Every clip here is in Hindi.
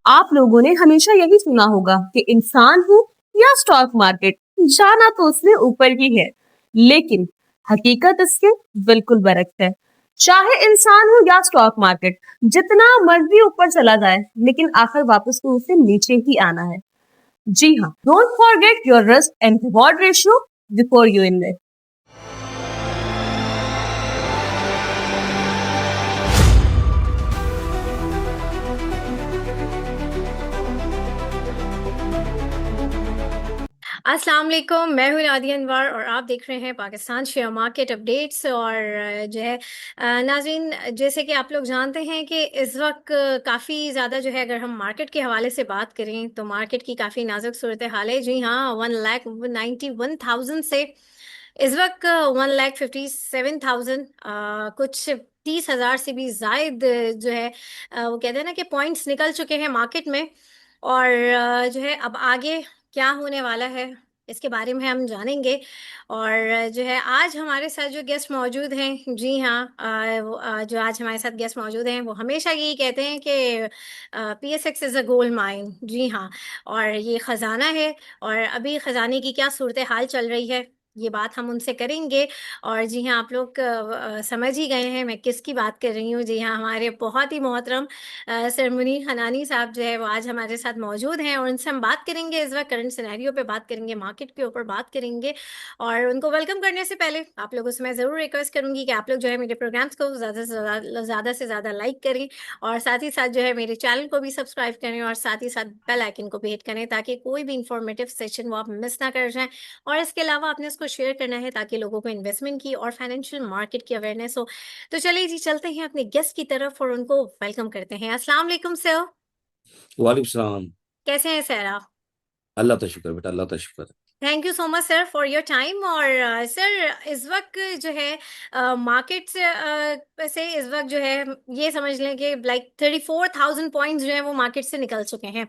आप लोगों ने हमेशा यही सुना होगा कि इंसान हो या स्टॉक मार्केट, जाना तो उसने ऊपर ही है, लेकिन हकीकत इसके बिल्कुल बरक्स है। चाहे इंसान हो या स्टॉक मार्केट, जितना मर्जी ऊपर चला जाए, लेकिन आखिर वापस तो उसे नीचे ही आना है। जी हाँ, don't forget your risk and reward ratio before you invest. अस्सलाम वालेकुम, मैं हूँ नादिया अनवर और आप देख रहे हैं पाकिस्तान शेयर मार्केट अपडेट्स। और जो है नाज़रीन, जैसे कि आप लोग जानते हैं कि इस वक्त काफ़ी ज़्यादा जो है, अगर हम मार्केट के हवाले से बात करें तो मार्केट की काफ़ी नाजुक सूरत हाल है। जी हाँ, 1,91,000 से इस वक्त 1,57,000 कुछ 30,000 से भी जायद जो है वो कहते हैं ना कि पॉइंट्स निकल चुके हैं मार्केट में। और जो है अब आगे क्या होने वाला है इसके बारे में हम जानेंगे। और जो है आज हमारे साथ जो गेस्ट मौजूद हैं, जी हाँ, जो आज हमारे साथ गेस्ट मौजूद हैं वो हमेशा यही कहते हैं कि PSX is a gold mine. जी हाँ, और ये ख़जाना है। और अभी ख़जाने की क्या सूरत हाल चल रही है, ये बात हम उनसे करेंगे। और जी हाँ, आप लोग समझ ही गए हैं मैं किसकी बात कर रही हूँ। जी हाँ, हमारे बहुत ही मोहतरम सर मुनीर हनानी साहब जो है वो आज हमारे साथ मौजूद हैं और उनसे हम बात करेंगे, इस वक्त करंट सिनेरियो पे बात करेंगे, मार्केट के ऊपर बात करेंगे। और उनको वेलकम करने से पहले आप लोगों से मैं ज़रूर रिक्वेस्ट करूंगी कि आप लोग जो है मेरे प्रोग्राम्स को ज़्यादा से ज़्यादा लाइक करें और साथ ही साथ जो है मेरे चैनल को भी सब्सक्राइब करें और साथ ही साथ बेल आइकन को भी हिट करें ताकि कोई भी इंफॉर्मेटिव सेशन वो आप मिस ना कर जाएं। और इसके अलावा आपने इसको शेयर करना है ताकि लोगों को इन्वेस्टमेंट की और फाइनेंशियल मार्केट की अवेयरनेस हो। तो चलिए जी, चलते हैं अपने गेस्ट की तरफ और उनको वेलकम करते हैं। अस्सलाम वालेकुम सर। वालेकुम सलाम। कैसे हैं सर आप? अल्लाह का शुक्र बेटा, अल्लाह का शुक्र। Thank you so much sir for your time. और सर इस वक्त जो है मार्केट से इस वक्त जो है ये समझ लें कि लाइक 34,000 पॉइंट्स जो है वो मार्केट से निकल चुके हैं।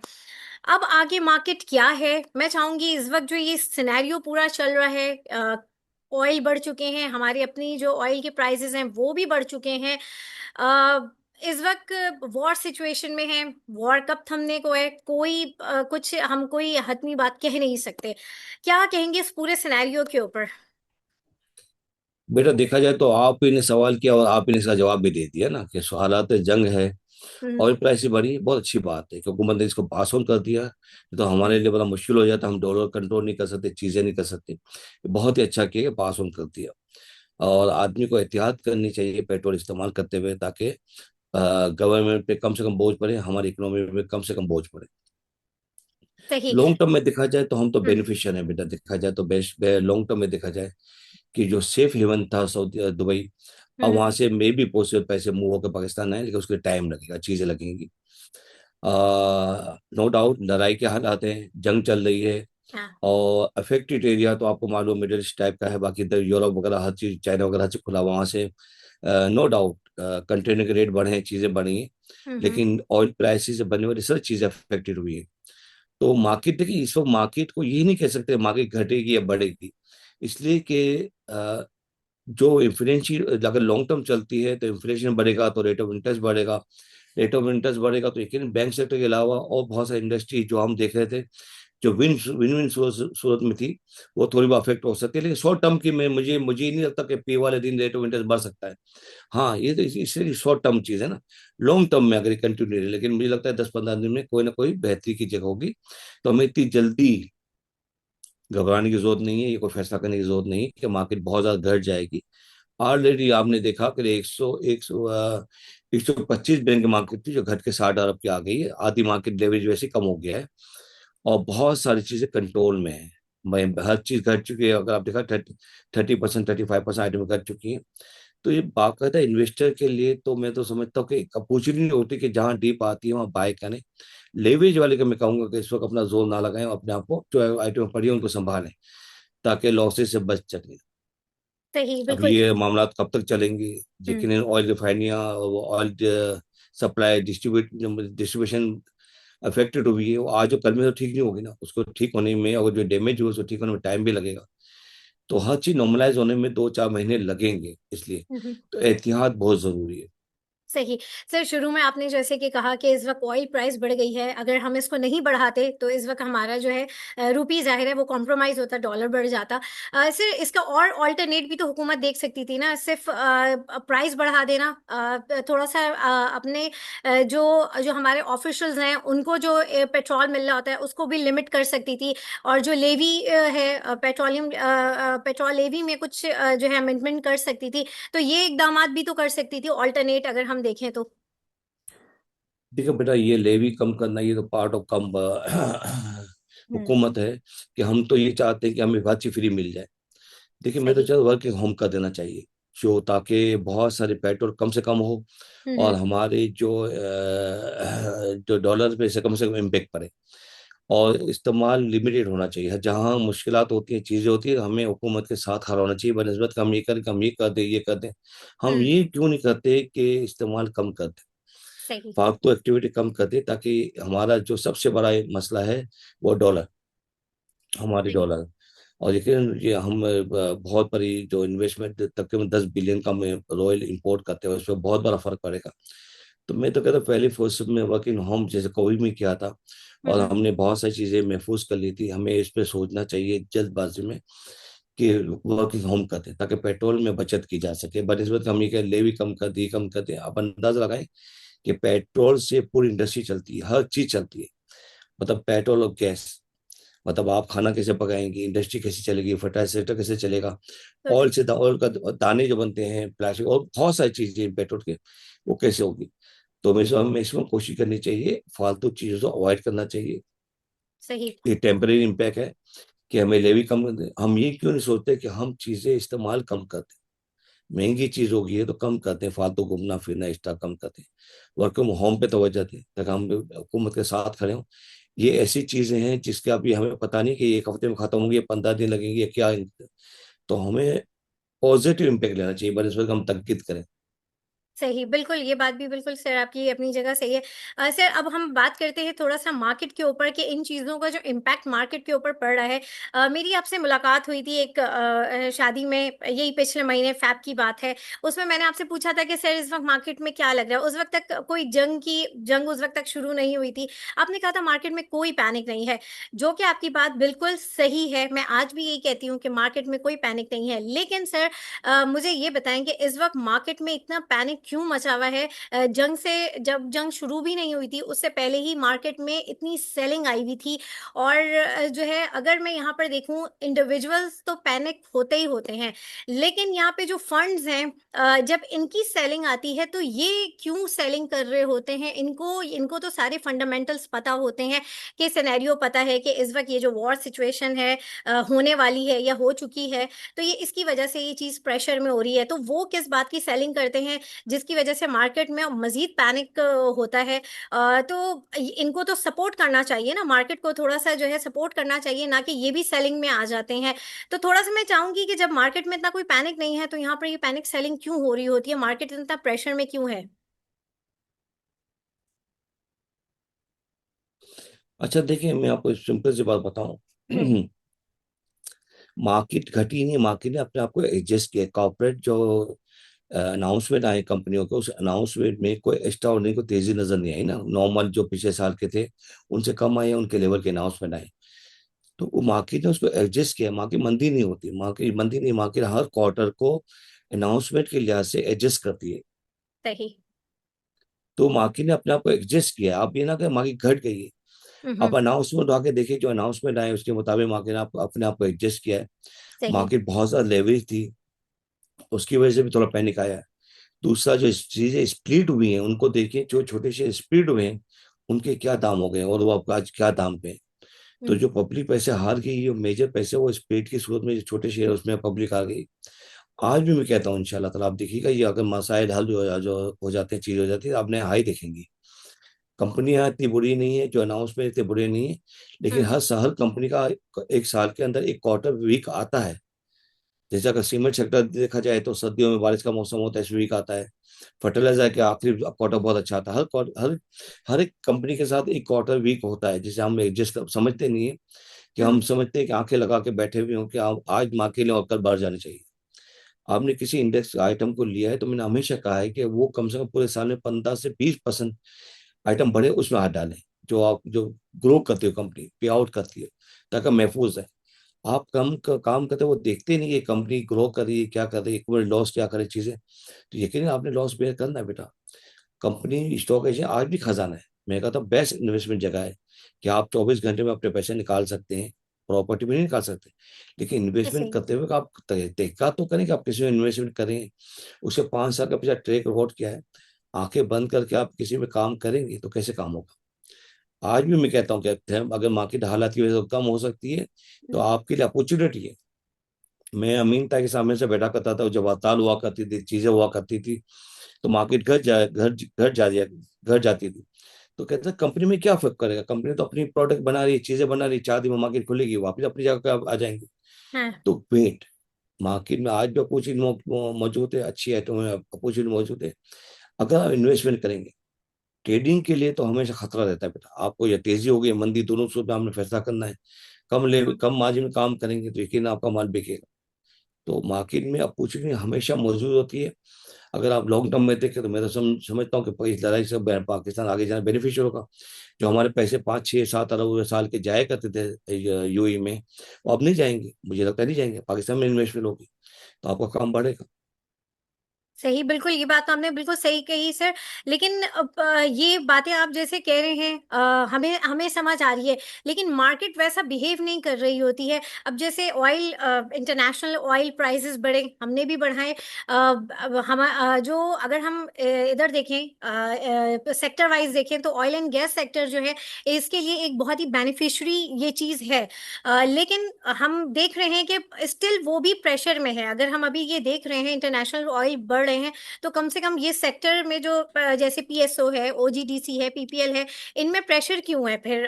अब आगे मार्केट क्या है, मैं चाहूंगी इस वक्त जो ये सिनेरियो पूरा चल रहा है, ऑयल बढ़ चुके हैं, हमारी अपनी जो ऑयल के प्राइसेस हैं वो भी बढ़ चुके हैं। अ, इस वक्त वॉर सिचुएशन में है, वॉर कब थमने को है कोई कुछ हम कोई हतमी बात कह नहीं सकते। क्या कहेंगे इस पूरे सिनेरियो के ऊपर? बेटा देखा जाए तो आप ही ने सवाल किया और आप ही ने इसका जवाब भी दे दिया ना कि हालात जंग है। हम्म। ऑयल प्राइस बढ़ी, बहुत अच्छी बात है क्योंकि हुकूमत ने इसको पास ऑन कर दिया। नहीं तो हमारे हम्म। लिए बड़ा मुश्किल हो जाता, हम डॉलर कंट्रोल नहीं कर सकते, चीजें नहीं कर सकते। बहुत ही अच्छा किया कि पास ऑन कर दिया। और आदमी को एहतियात करनी चाहिए पेट्रोल इस्तेमाल करते हुए, ताकि गवर्नमेंट पे कम से कम बोझ पड़े, हमारी इकोनॉमी पे कम से कम बोझ पड़े। सही। लॉन्ग टर्म में देखा जाए तो हम तो हम्म। बेनिफिशियल है बेटा। देखा जाए तो बेस्ट लॉन्ग टर्म में देखा जाए कि जो सेफ हेवन था सऊदी दुबई, अब हम्म। वहां से मे भी पॉसिबल पैसे मूव होकर पाकिस्तान आए, लेकिन उसके टाइम लगेगा, चीजें लगेंगी। नो डाउट लड़ाई के हालात हैं, जंग चल रही है। हाँ। और अफेक्टेड एरिया तो आपको मालूम मिडिल ईस्ट टाइप का है, बाकी इधर यूरोप वगैरह हर चीज, चाइना वगैरह हर चीज खुला, वहां से नो डाउट कंटेनर के रेट बढ़े हैं, चीजें बढ़ी हैं। हम्म। लेकिन ऑयल प्राइसेस से बनने वाली सब चीजें अफेक्टेड हुई है। तो मार्केट देखिए, इस वक्त मार्केट को ये नहीं कह सकते मार्केट घटेगी या बढ़ेगी, इसलिए कि जो इन्फ्लेशन अगर लॉन्ग टर्म चलती है तो इन्फ्लेशन बढ़ेगा तो रेट ऑफ इंटरेस्ट बढ़ेगा। रेट ऑफ इंटरेस्ट बढ़ेगा तो यकीन बैंक सेक्टर के अलावा और बहुत सारी इंडस्ट्री जो हम देख रहे थे, जो विन विन विन सूरत में थी, वो थोड़ी बहुत अफेक्ट हो सकती है। लेकिन शॉर्ट टर्म की में मुझे नहीं लगता कि पे वाले दिन रेट ऑफ इंटरेस्ट बढ़ सकता है। हाँ, ये तो इससे शॉर्ट टर्म चीज है ना। लॉन्ग टर्म में अगर कंटिन्यू रहे, लेकिन मुझे लगता है 10-15 दिन में कोई ना कोई बेहतरी की जगह होगी। तो हमें इतनी जल्दी घबराने की जरूरत नहीं है, ये कोई फैसला करने की जरूरत नहीं है कि मार्केट बहुत ज्यादा घट जाएगी। ऑलरेडी आपने देखा कि 125 बैंक की मार्केट थी जो घट के 60 अरब की आ गई है। आधी मार्केट लेवरेज वैसे ही कम हो गया है और बहुत सारी चीजें कंट्रोल में है। मैं हर चीज घट चुकी है, अगर आप देखा 30%, 35% आइटम घट चुकी है। तो ये बाकायदा इन्वेस्टर के लिए तो मैं तो समझता हूँ कि एक अपॉर्चुनिटी होती है कि जहाँ डीप आती है वहाँ बाय करें। लेवरेज वाले को मैं कहूंगा कि इस वक्त अपना जोर ना लगाएं, अपने आप को जो आइटम पड़ी है उनको संभालें ताकि लॉसेस से बच सकें। सही, अब बिल्कुल। ये मामला कब तक चलेंगे? हम्म। जितने ऑयल रिफाइनरियाँ, ऑयल सप्लाई डिस्ट्रीब्यूशन अफेक्टेड हुई है, वो आज और कल में तो ठीक नहीं होगी ना। उसको ठीक होने में और जो डैमेज हुआ उसको ठीक होने में टाइम भी लगेगा। तो हर चीज नॉर्मलाइज होने में 2-4 महीने लगेंगे, इसलिए हम्म। तो एहतियात बहुत जरूरी है। सही। सर, शुरू में आपने जैसे कि कहा कि इस वक़्त ऑयल प्राइस बढ़ गई है, अगर हम इसको नहीं बढ़ाते तो इस वक़्त हमारा जो है रूपी ज़ाहिर है वो कॉम्प्रोमाइज़ होता, डॉलर बढ़ जाता। सर, इसका और अल्टरनेट भी तो हुकूमत देख सकती थी ना, सिर्फ़ प्राइस बढ़ा देना, थोड़ा-सा अपने जो हमारे ऑफ़िशियल्स हैं उनको जो पेट्रोल मिल रहा होता है उसको भी लिमिट कर सकती थी, और जो लेवी है पेट्रोल लेवी में कुछ जो है अमेंडमेंट कर सकती थी। तो ये इकदामात भी तो कर सकती थी ऑल्टरनेट, अगर हम देखें तो। देखो बेटा, ये लेवी कम करना ये तो पार्ट ऑफ कम हुँ, हुकूमत है कि हम तो ये चाहते हैं कि हमें हर चीज फ्री मिल जाए। देखिए, मैं तो सही। चाहता हूँ वर्क होम कर देना चाहिए, जो ताकि बहुत सारे पेट्रोल कम से कम हो, हुँ, और हुँ। हमारे जो डॉलर पे से कम इम्पेक्ट पड़े, और इस्तेमाल लिमिटेड होना चाहिए। जहाँ मुश्किलात होती हैं, चीज़ें होती है, हमें हुकूमत के साथ खड़ा होना चाहिए बनस्बत कि हम ये करें, कि हम ये कर दें, ये कर दें। हम हुँ, ये क्यों नहीं करते कि इस्तेमाल कम कर दें, सही। फालतू एक्टिविटी कम कर दें, ताकि हमारा जो सबसे बड़ा मसला है वो डॉलर, हमारी सही। डॉलर। और लेकिन ये हम बहुत बड़ी जो इन्वेस्टमेंट तकरीबन 10 बिलियन का में रॉयल इंपोर्ट करते हैं, उसमें बहुत बड़ा फर्क पड़ेगा। तो मैं तो कहता हूँ पहले फर्स्ट में वर्क इन होम जैसे कोविड में किया था, हुँ, और हुँ। हमने बहुत सारी चीजें महफूज कर ली थी। हमें इस पे सोचना चाहिए जल्दबाजी में कि वर्किंग होम कर दें, ताकि पेट्रोल में बचत की जा सके। बनस्बत हम ये कह ले भी कम कर दें। आप अंदाजा लगाएं कि पेट्रोल से पूरी इंडस्ट्री चलती है, हर चीज चलती है। मतलब पेट्रोल और गैस, मतलब आप खाना कैसे पकाएंगे, इंडस्ट्री कैसे चलेगी, फर्टाइजर सेक्टर कैसे चलेगा, ऑयल बिल्कुल। से ऑयल का दाने जो बनते हैं, प्लास्टिक और बहुत सारी चीजें पेट्रोल के, वो कैसे होगी। तो हमें इसमें कोशिश करनी चाहिए, फालतू चीजों से अवॉइड करना चाहिए। सही। ये टेम्परेरी इम्पैक्ट है कि हमें लेवी कम कर दें। हम ये क्यों नहीं सोचते कि हम चीजें इस्तेमाल कम कर दें, महंगी चीज होगी है तो कम करते हैं, फालतू घूमना फिरना एक्स्ट्रा कम करते हैं, वर्क फ्रॉम होम पे तवज्जो दें, ताकि हम भी हुकूमत के साथ खड़े हों। ये ऐसी चीजें हैं जिसके अभी हमें पता नहीं कि एक हफ्ते में खत्म होंगी, 15 दिन लगेंगे या क्या। तो हमें पॉजिटिव इम्पैक्ट लेना चाहिए बनस्पत हम तंकीद करें। सही, बिल्कुल, ये बात भी बिल्कुल सर आपकी अपनी जगह सही है। सर, अब हम बात करते हैं थोड़ा-सा मार्केट के ऊपर कि इन चीज़ों का जो इम्पैक्ट मार्केट के ऊपर पड़ रहा है। मेरी आपसे मुलाकात हुई थी एक शादी में, यही पिछले महीने फ़ैब की बात है। उसमें मैंने आपसे पूछा था कि सर इस वक़्त मार्केट में क्या लग रहा है? उस वक़्त तक कोई जंग उस वक़्त तक शुरू नहीं हुई थी। आपने कहा था मार्केट में कोई पैनिक नहीं है, जो कि आपकी बात बिल्कुल सही है। मैं आज भी यही कहती हूँ कि मार्केट में कोई पैनिक नहीं है। लेकिन सर, मुझे ये बताएँ कि इस वक़्त मार्केट में इतना पैनिक क्यों मचा हुआ है? जब जंग शुरू भी नहीं हुई थी, उससे पहले ही मार्केट में इतनी सेलिंग आई हुई थी, और जो है अगर मैं यहाँ पर देखूँ, इंडिविजुअल्स तो पैनिक होते ही होते हैं। लेकिन यहाँ पे जो फंड्स हैं, जब इनकी सेलिंग आती है तो ये क्यों सेलिंग कर रहे होते हैं? इनको इनको तो सारे फंडामेंटल्स पता होते हैं, कि सिनेरियो पता है कि इस वक़्त ये जो वॉर सिचुएशन है होने वाली है या हो चुकी है, तो ये इसकी वजह से ये चीज़ प्रेशर में हो रही है। तो वो किस बात की सेलिंग करते हैं, जिसकी वजह से मार्केट में मज़ीद पैनिक होता है। तो इनको तो सपोर्ट करना चाहिए ना, मार्केट को थोड़ा-सा जो है सपोर्ट करना चाहिए, ना कि ये भी सेलिंग में आ जाते हैं। तो थोड़ा-सा मैं चाहूँगी कि जब मार्केट में इतना कोई पैनिक नहीं है, तो यहाँ पर ये पैनिक सेलिंग क्यों हो रही होती है? मार्केट इतना प्रेशर में क्यों है? अच्छा देखिए, मैं आपको सिंपल सी बात बताऊं। हुँ, मार्केट घटी नहीं, मार्केट ने अपने आप को एडजस्ट किया। कॉर्पोरेट जो अनाउंसमेंट आए कंपनियों के, उस अनाउंसमेंट में कोई एक्स्ट्रा ऑर्डिनरी को तेजी नजर नहीं आई ना। नॉर्मल जो पिछले साल के थे उनसे कम आए, उनके लेवल के अनाउंसमेंट आए। तो वो मार्केट ने उसको एडजस्ट किया। मार्केट मंदी नहीं होती, मार्केट मंदी नहीं, मार्केट हर क्वार्टर को अनाउंसमेंट के लिहाज से एडजस्ट करती है। सही। तो मार्केट ने अपने आप को एडजस्ट किया। आप ये ना कि मार्केट घट गई है। हुँ, आप हुँ, अनाउंसमेंट आके देखिए, जो अनाउंसमेंट आए उसके मुताबिक मार्केट ने अपने आप को एडजस्ट किया है। सही। मार्केट बहुत ज्यादा लेवरेज थी, उसकी वजह से भी थोड़ा पैनिक आया है। दूसरा, जो चीजें स्प्लिट हुई हैं उनको देखिए, जो छोटे से स्प्लिट हुए हैं उनके क्या दाम हो गए और वो आपका आज क्या दाम पे हैं। तो हुँ, जो पब्लिक पैसे हार गई, जो मेजर पैसे वो स्प्लिट की सूरत में, जो छोटे शेयर उसमें पब्लिक आ गई। आज भी मैं कहता हूँ इंशाल्लाह ताला आप देखिएगा, ये अगर मसाइल हल जो हो जाते हैं, चीज हो जाती है, आपने हाई देखेंगी। कंपनियां इतनी बुरी नहीं है, जो अनाउंसमेंट इतने बुरे नहीं है, लेकिन हुँ, हर कंपनी का एक साल के अंदर एक क्वार्टर वीक आता है। जैसे अगर सीमेंट सेक्टर देखा जाए तो सर्दियों में बारिश का मौसम होता है, वीक आता है। फर्टिलाइजर के आखिरी क्वार्टर बहुत अच्छा आता है। हर एक कंपनी के साथ एक क्वार्टर वीक होता है, जिसे हम एडजस्ट समझते नहीं है, कि हम हुँ, समझते हैं कि आंखें लगा के बैठे हुए हों कि आप आज मार्केट लें और कल बाहर जाने चाहिए। आपने किसी इंडेक्स आइटम को लिया है तो मैंने हमेशा कहा है कि वो कम से कम पूरे साल में 15 से 20% आइटम बढ़े उसमें हाथ डालें, जो ग्रो करती हो कंपनी, पे आउट करती है, ताकि महफूज है। आप काम करते हो, वो देखते नहीं कि कंपनी ग्रो कर रही है, क्या कर रही है, लॉस क्या करे चीजें। तो यकीन आपने लॉस बेयर करना है बेटा। कंपनी स्टॉक एक्सचेंज आज भी खजाना है, मैं कहता हूँ बेस्ट इन्वेस्टमेंट जगह है कि आप 24 घंटे में अपने पैसे निकाल सकते हैं। प्रॉपर्टी में नहीं निकाल सकते, लेकिन इन्वेस्टमेंट सही करते हुए आप तहकीकात तो करें कि आप किसी में इन्वेस्टमेंट करें, उसे 5 साल का पीछे ट्रैक रिकॉर्ड क्या है। आंखें बंद करके आप किसी में काम करेंगे तो कैसे काम होगा। आज भी मैं कहता हूँ कि अगर मार्केट हालात की वजह से कम हो सकती है तो आपके लिए अपॉर्चुनिटी है। मैं अमीनता के सामने से बैठा करता था, जब हड़ताल हुआ करती थी, चीजें हुआ करती थी, तो मार्केट घट जाती थी। तो कहते हैं कंपनी में क्या फर्क करेगा, कंपनी तो अपनी प्रोडक्ट बना रही है, चीजें बना रही है, 4 दिन में मार्केट खुलेगी, वापस अपनी जगह पे आ जाएंगे। हाँ। तो वेट, मार्केट में आज भी अपॉर्चुनिटी मौजूद है, अच्छी आइटम में अपॉर्चुनिटी मौजूद है। अगर आप इन्वेस्टमेंट करेंगे, ट्रेडिंग के लिए तो हमेशा खतरा रहता है बेटा। आपको या तेजी होगी या मंदी, दोनों सूरत में आपने फैसला करना है। कम मार्जिन में काम करेंगे तो यकीन आपका माल बिकेगा। तो मार्केट में अपॉर्चुनिटी हमेशा मौजूद होती है। अगर आप लॉन्ग टर्म में देखें तो मैं तो समझता हूँ कि इस लड़ाई से पाकिस्तान आगे जाना बेनिफिशियल होगा। जो हमारे पैसे 5 6 7 अरब साल के जाया करते थे यूएई में, वो अब नहीं जाएंगे, मुझे लगता है नहीं जाएंगे, पाकिस्तान में इन्वेस्टमेंट होगी तो आपका काम बढ़ेगा। सही, बिल्कुल, ये बात तो आपने बिल्कुल सही कही सर। लेकिन अब ये बातें आप जैसे कह रहे हैं, हमें हमें समझ आ रही है, लेकिन मार्केट वैसा बिहेव नहीं कर रही होती है। अब जैसे ऑयल, इंटरनेशनल ऑयल प्राइसेस बढ़े, हमने भी बढ़ाए। अब जो अगर हम इधर देखें, सेक्टर वाइज देखें, तो ऑयल एंड गैस सेक्टर जो है, इसके लिए एक बहुत ही बेनिफिशियरी ये चीज़ है। लेकिन हम देख रहे हैं कि स्टिल वो भी प्रेशर में है। अगर हम अभी ये देख रहे हैं इंटरनेशनल ऑयल बढ़ रहे हैं, तो कम से कम ये सेक्टर में जो जैसे पीएसओ है, ओजीडीसी है, पीपीएल है, इनमें प्रेशर क्यों है फिर?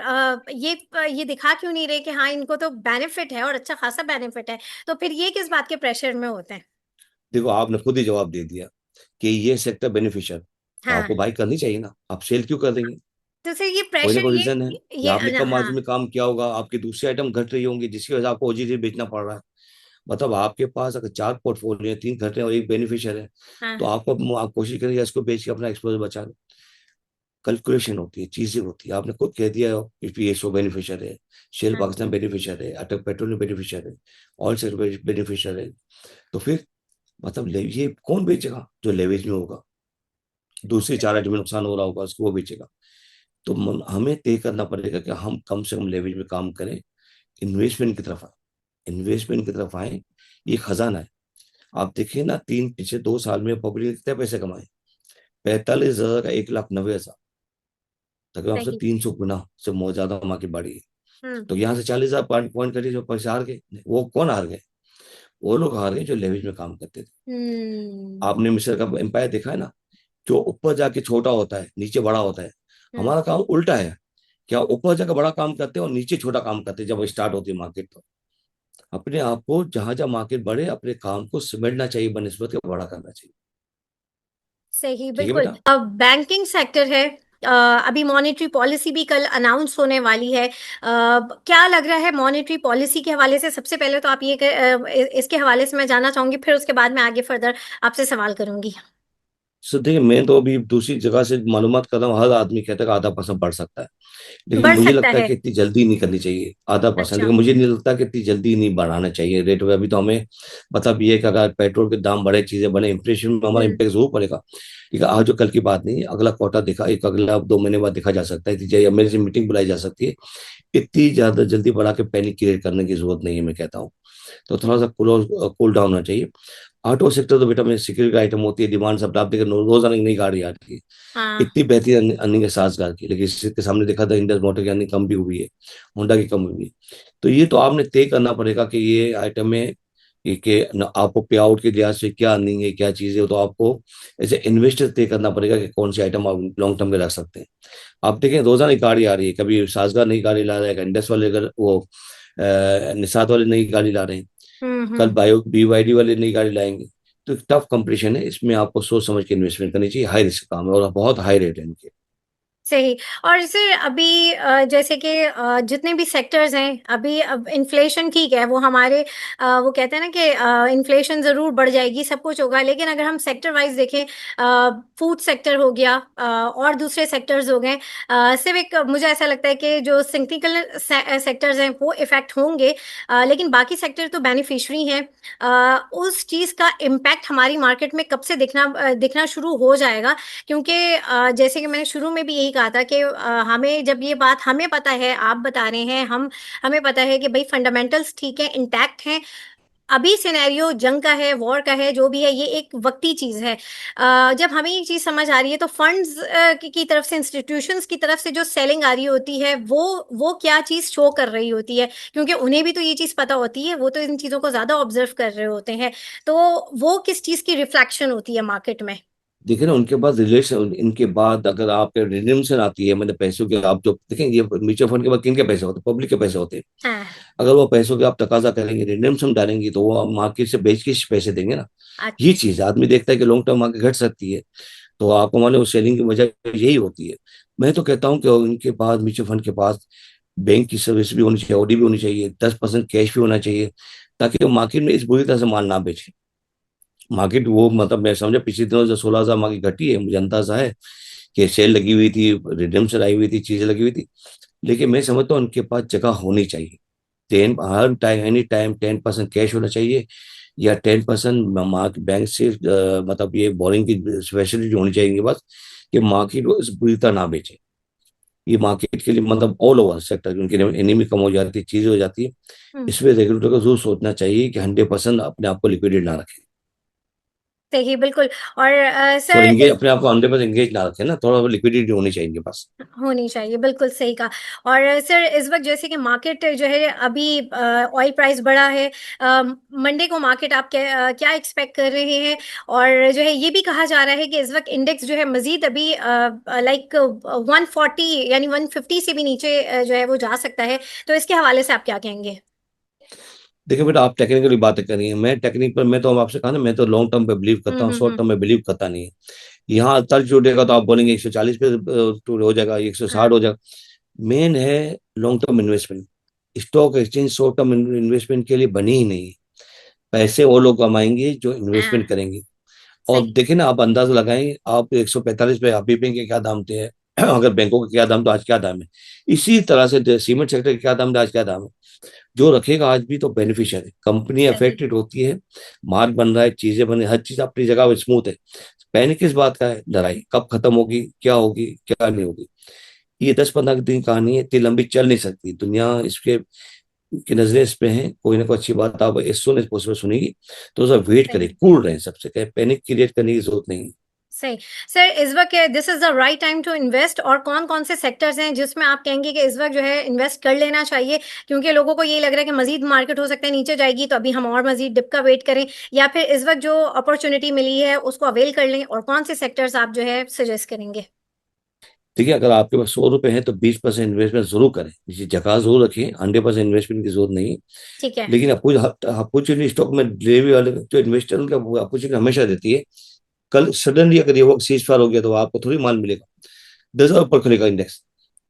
ये दिखा क्यों नहीं रहे कि हाँ, इनको तो बेनिफिट है और अच्छा खासा बेनिफिट है, तो फिर ये किस बात के प्रेशर में होते हैं? देखो आपने खुद ही जवाब दे दिया कि ये सेक्टर बेनिफिशियल, तो हाँ। आपको बाई करनी चाहिए ना, आप सेल क्यों कर देंगे। तो फिर ये कोई ना प्रेशर, कोई रीजन है, या आपने कम हाँ। मार्जिन में काम किया होगा, आपकी दूसरी आइटम घट रही होंगी जिसकी वजह से आपको ओजीडी बेचना पड़ रहा है। मतलब आपके पास अगर 4 पोर्टफोलियो है, 3 घट रहे हैं और एक बेनिफिशियल है, हाँ। तो आप कोशिश करिए इसको बेच के अपना एक्सपोजर बचा लो। कैलकुलेशन होती है, चीजें होती है। आपने खुद कह दिया पीएसओ बेनिफिशियल है, शेल हाँ। पाकिस्तान बेनिफिशियल है, अटक पेट्रोल बेनिफिशियल है, ऑयल सेक्टर बेनिफिशियल है। तो फिर मतलब ये कौन बेचेगा जो लेवरेज में होगा, दूसरी 4 आइटम में नुकसान हो रहा होगा उसको वो बेचेगा। तो हमें तय करना पड़ेगा कि हम कम से कम लेवरेज में काम करें, इन्वेस्टमेंट की तरफ आए, इन्वेस्टमेंट की तरफ आए। ये खजाना है। आप देखिए ना, पिछले 2 साल में पब्लिक ने कितने पैसे कमाए, 45,000 का 1,90,000, तकरीबन आपसे सही। 300 गुना से बहुत ज्यादा मार्केट बढ़ी है। हम्म। तो यहाँ से 40,000 पॉइंट करिए, जो पैसे हार गए, वो कौन हार गए, वो लोग हार गए जो लेवरेज में काम करते थे। हम्म। आपने मिस्र का एम्पायर देखा है ना, जो ऊपर जाके छोटा होता है नीचे बड़ा होता है। हम्म। हमारा काम उल्टा है, क्या ऊपर जाकर बड़ा काम करते हैं और नीचे छोटा काम करते हैं जब स्टार्ट होती है मार्केट। तो अपने आप को जहां जहां मार्केट बढ़े अपने काम को समेटना चाहिए, बनस्पत के बड़ा करना चाहिए। सही, ठीक है बिल्कुल। बेटा। अब बैंकिंग सेक्टर है, अभी मॉनेटरी पॉलिसी भी कल अनाउंस होने वाली है। क्या लग रहा है मॉनेटरी पॉलिसी के हवाले से? सबसे पहले तो आप इसके हवाले से मैं जानना चाहूंगी, फिर उसके बाद मैं आगे फर्दर आपसे सवाल करूंगी। सो देखिए, मैं तो अभी दूसरी जगह से मालूमात कर रहा हूँ, हर आदमी कहता है कि 0.5% बढ़ सकता है, लेकिन बढ़ मुझे सकता लगता है है। कि इतनी जल्दी नहीं करनी चाहिए 0.5%। अच्छा। लेकिन मुझे नहीं लगता कि इतनी जल्दी नहीं बढ़ाना चाहिए रेट में। अभी तो हमें मतलब ये है कि अगर पेट्रोल के दाम बढ़े, चीजें बढ़े, इन्फ्लेशन में हमारा हम्म। इम्पैक्ट जरूर पड़ेगा। ठीक है, आज जो कल की बात नहीं है, अगला क्वार्टर देखा, एक अगला 2 महीने बाद देखा जा सकता है, मेरे से मीटिंग बुलाई जा सकती है। इतनी ज्यादा जल्दी बढ़ा के पैनिक क्रिएट करने की जरूरत नहीं है, मैं कहता हूँ। तो थोड़ा सा कूल डाउन होना चाहिए। ऑटो सेक्टर तो बेटा में सिक्योरिटी आइटम होती है, डिमांड सब आप देखें, रोजाना नई गाड़ी आती है, हाँ। इतनी बेहतरीन अर्निंग है 7 हजार की, लेकिन इसके सामने देखा था इंडस मोटर की अर्निंग कम भी हुई है, होंडा की कम हुई है। तो ये तो आपने तय करना पड़ेगा कि ये आइटम में आपको पे आउट के लिहाज से क्या अर्निंग है, क्या चीज़ है। तो आपको ऐसे इन्वेस्टर तय करना पड़ेगा कि कौन सी आइटम आप लॉन्ग टर्म में रख सकते हैं। आप देखें रोजाना एक गाड़ी आ रही है, कभी साजगार नई गाड़ी ला रहा है, इंडस वाले अगर वो निषाद वाले नई गाड़ी ला रहे हैं, हम्म। कल हम्म। बायो BYD वाले नई गाड़ी लाएंगे। तो टफ कंपटीशन है, इसमें आपको सोच समझ के इन्वेस्टमेंट करनी चाहिए। हाई रिस्क काम है और बहुत हाई रेट है इनके। सही। और सर अभी जैसे कि जितने भी सेक्टर्स हैं अभी, अब इन्फ्लेशन ठीक है, वो हमारे वो कहते हैं ना कि इन्फ्लेशन ज़रूर बढ़ जाएगी, सब कुछ होगा, लेकिन अगर हम सेक्टर वाइज देखें, फूड सेक्टर हो गया, और दूसरे सेक्टर्स हो गए, सिर्फ एक मुझे ऐसा लगता है कि जो सिंक्रिकल सेक्टर्स हैं वो इफ़ेक्ट होंगे, लेकिन बाकी सेक्टर तो बेनिफिशरी हैं। उस चीज़ का इम्पैक्ट हमारी मार्केट में कब से दिखना शुरू हो जाएगा? क्योंकि जैसे कि मैंने शुरू में भी यही कहा था कि हमें जब ये बात हमें पता है, आप बता रहे हैं, हमें पता है कि भई फंडामेंटल्स ठीक है, इंटैक्ट हैं। अभी सिनेरियो जंग का है, वॉर का है, जो भी है, ये एक वक़्ती चीज़ है। जब हमें ये चीज़ समझ आ रही है तो फंड्स की तरफ से, इंस्टीट्यूशंस की तरफ से जो सेलिंग आ रही होती है, वो क्या चीज़ शो कर रही होती है, क्योंकि उन्हें भी तो ये चीज़ पता होती है, वो तो इन चीज़ों को ज़्यादा ऑब्ज़र्व कर रहे होते हैं। तो वो किस चीज़ की रिफ्लेक्शन होती है मार्केट में? देखिए ना, उनके बाद रिलेशन, इनके बाद अगर आप रिडेम्पशन आती है, मतलब पैसों के, आप जो देखेंगे म्यूचुअल फंड के बाद किन के पैसे होते हैं? पब्लिक के पैसे होते हैं। हाँ, अगर वो पैसों के आप तकाजा करेंगे, रिडेम्पशन डालेंगे, तो वो मार्केट से बेच के पैसे देंगे ना। ये अच्छा। चीज आदमी देखता है कि लॉन्ग टर्म मार्केट घट सकती है, तो आपको मान लो सेलिंग की वजह यही होती है। मैं तो कहता हूँ कि उनके पास, म्यूचुअल फंड के पास बैंक की सर्विस भी होनी चाहिए, ओडी भी होनी चाहिए, 10% कैश भी होना चाहिए, ताकि वो मार्केट में इस बुरी तरह से माल ना बेचे। मार्केट वो, मतलब मैं समझा पिछले दिनों जो 16,000 मार्केट घटी है, मुझे अंदाजा है कि सेल लगी हुई थी, रिडेम्पशन आई हुई थी, चीजें लगी हुई थी। लेकिन मैं समझता हूँ उनके पास जगह होनी चाहिए। 10 हर टाइम, एनी टाइम 10% कैश होना चाहिए, या 10% मार्क बैंक से मतलब ये बोरिंग की फैसिलिटी होनी चाहिए इनके पास, कि मार्केट को इस बुरी तरह ना बेचे। ये मार्केट के लिए, मतलब ऑल ओवर सेक्टर, उनकी एनीमी कम हो जाती है, चीजें हो जाती है। हुँ। इसमें रेगुलेटर को जरूर सोचना चाहिए कि 100% अपने आप को लिक्विडेट ना रखें, सही, बिल्कुल। और थोड़ा सर इंगेज, अपने आप को 100% इंगेज ना रखें ना, थोड़ा लिक्विडिटी होनी चाहिए इनके पास। होनी चाहिए, बिल्कुल सही कहा। और सर इस वक़्त जैसे कि मार्केट जो है अभी, ऑयल प्राइस बढ़ा है, मंडे को मार्केट आप क्या एक्सपेक्ट कर रहे हैं? और जो है ये भी कहा जा रहा है कि इस वक़्त इंडेक्स जो है मज़ीद अभी लाइक 140 यानी 150 से भी नीचे जो है वो जा सकता है। तो इसके हवाले से आप क्या कहेंगे? देखिए बेटा, आप टेक्निकली बातें करिए, मैं टेक्निक पर, मैं तो आपसे कहा ना, मैं तो लॉन्ग टर्म पे बिलीव हुँ, करता हूँ, हुँ, शॉर्ट हुँ। टर्म में बिलीव करता नहीं है। यहाँ तर्ज जुड़ेगा तो आप बोलेंगे 140 पे टूट हो जाएगा, 160 हाँ, हो जाएगा। मेन है long term investment. Stock exchange short term investment के लिए बनी ही नहीं है। पैसे वो लोग कमाएंगे जो हाँ, इन्वेस्टमेंट करेंगे। और सही, देखिए ना, आप अंदाजा लगाएं, आप 145 पे आप बैंक के क्या दाम थे हैं, अगर बैंकों का क्या दाम, तो आज क्या दाम है। इसी तरह से सीमेंट सेक्टर के क्या दाम था, आज क्या दाम है। जो रखेगा आज भी तो बेनिफिशियल है, कंपनी सही, अफेक्टेड होती है, मार्क बन रहा है, चीजें बन रही, हर चीज अपनी जगह स्मूथ है। पैनिक किस बात का है? लड़ाई कब खत्म होगी, क्या होगी, क्या नहीं होगी। ये 10-15 दिन की कहानी है, इतनी लंबी चल नहीं सकती दुनिया, इसके की नजरें इस पे हैं। कोई ना कोई अच्छी बात आप एज सुन एज पॉसिबल सुनेगी, तो सब वेट करें, सही। कूल रहें, सबसे कहे पैनिक क्रिएट करने की जरूरत नहीं है। सही। सर इस वक़्त this is the right time to invest, और कौन-कौन से सेक्टर्स हैं जिसमें आप कहेंगे कि इस वक़्त जो है इन्वेस्ट कर लेना चाहिए? क्योंकि लोगों को यही लग रहा है कि मज़ीद मार्केट हो सकता है नीचे जाएगी, तो अभी हम और मज़ीद डिप का वेट करें, या फिर इस वक़्त जो अपॉर्च्युनिटी मिली है उसको अवेल कर लें, और कौन से सेक्टर्स आप जो है सजेस्ट करेंगे? देखिए, अगर आपके पास 100 रुपए हैं तो 20% इन्वेस्टमेंट जरूर करें, इसी जगह जरूर रखें, 100% इन्वेस्टमेंट की जरूरत नहीं है। ठीक है। लेकिन अपॉर्चुनिटी स्टॉक में डिलीवरी वाले जो इन्वेस्टर, उनका अपॉर्चुनिटी हमेशा देती है। कल सडनली अगर ये वो सीज फायर हो गया, तो आपको थोड़ी माल मिलेगा, 10,000 ऊपर खुलेगा इंडेक्स।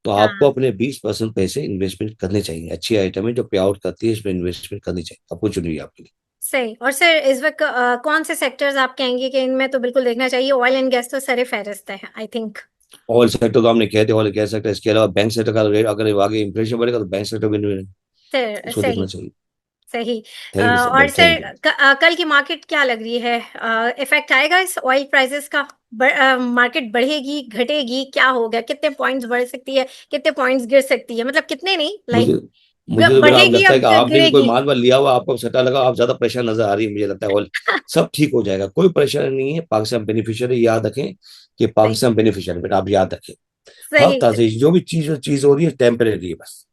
तो आपको हाँ, अपने 20% पैसे इन्वेस्टमेंट करने चाहिए, अच्छी आइटम है जो पे आउट करती है, इसमें इन्वेस्टमेंट करनी चाहिए, अपॉर्चुनिटी आपके लिए। सही। और सर इस वक़्त कौन से सेक्टर्स आप कहेंगे कि इनमें तो बिल्कुल देखना चाहिए? ऑयल एंड गैस तो सर-ए-फ़हरिस्त है, आई थिंक। ऑयल सेक्टर तो आपने कह दिया, ऑयल गैस सेक्टर, इसके अलावा बैंक सेक्टर का रेट, अगर आगे इंफ्लेशन बढ़ेगा तो बैंक सेक्टर भी उसको देखना सही। चाहिए। सही। थैंक यू सर, और थैंक सर यू। कल की मार्केट क्या लग रही है? इफ़ेक्ट आएगा इस ऑयल प्राइसेज़ का? मार्केट बढ़ेगी, घटेगी, क्या होगा? कितने पॉइंट्स बढ़ सकती है, कितने पॉइंट्स गिर सकती है? मतलब कितने नहीं, मुझे लाइक मुझे तो बेटा, आप बढ़ेगी या लगता है कि आपने भी कोई गिरेगी? माल वाल लिया हुआ, आपको सट्टा लगा, आप ज्यादा परेशान नजर आ रही है, मुझे लगता है ऑयल सब ठीक हो जाएगा, कोई परेशानी नहीं है। पाकिस्तान बेनिफिशियरी, याद रखें कि सही, पाकिस्तान बेनिफिशियरी, बेटा आप याद रखें। हर सही, तरह से जो भी चीज हो रही है टेम्परेरी है बस।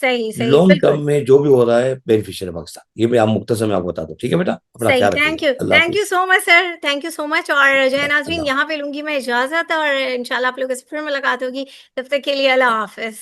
सही, सही, लॉन्ग बिल्कुल। टर्म में जो भी हो रहा है बेनिफिशियल है पाकिस्तान, ये मैं आप मुख्तसर में आपको बता दूं, ठीक है बेटा, अपना सही। ख्याल रखिएगा, अल्लाह थैंक यू हाफिज। So much sir, thank you so much. और जो है बाय, नाज़रीन, अल्लाह। यहाँ पे लूँगी मैं इजाज़त, और इंशाल्लाह आप लोगों से फिर मुलाकात होगी। तब तक के लिए अल्लाह हाफ़िज़।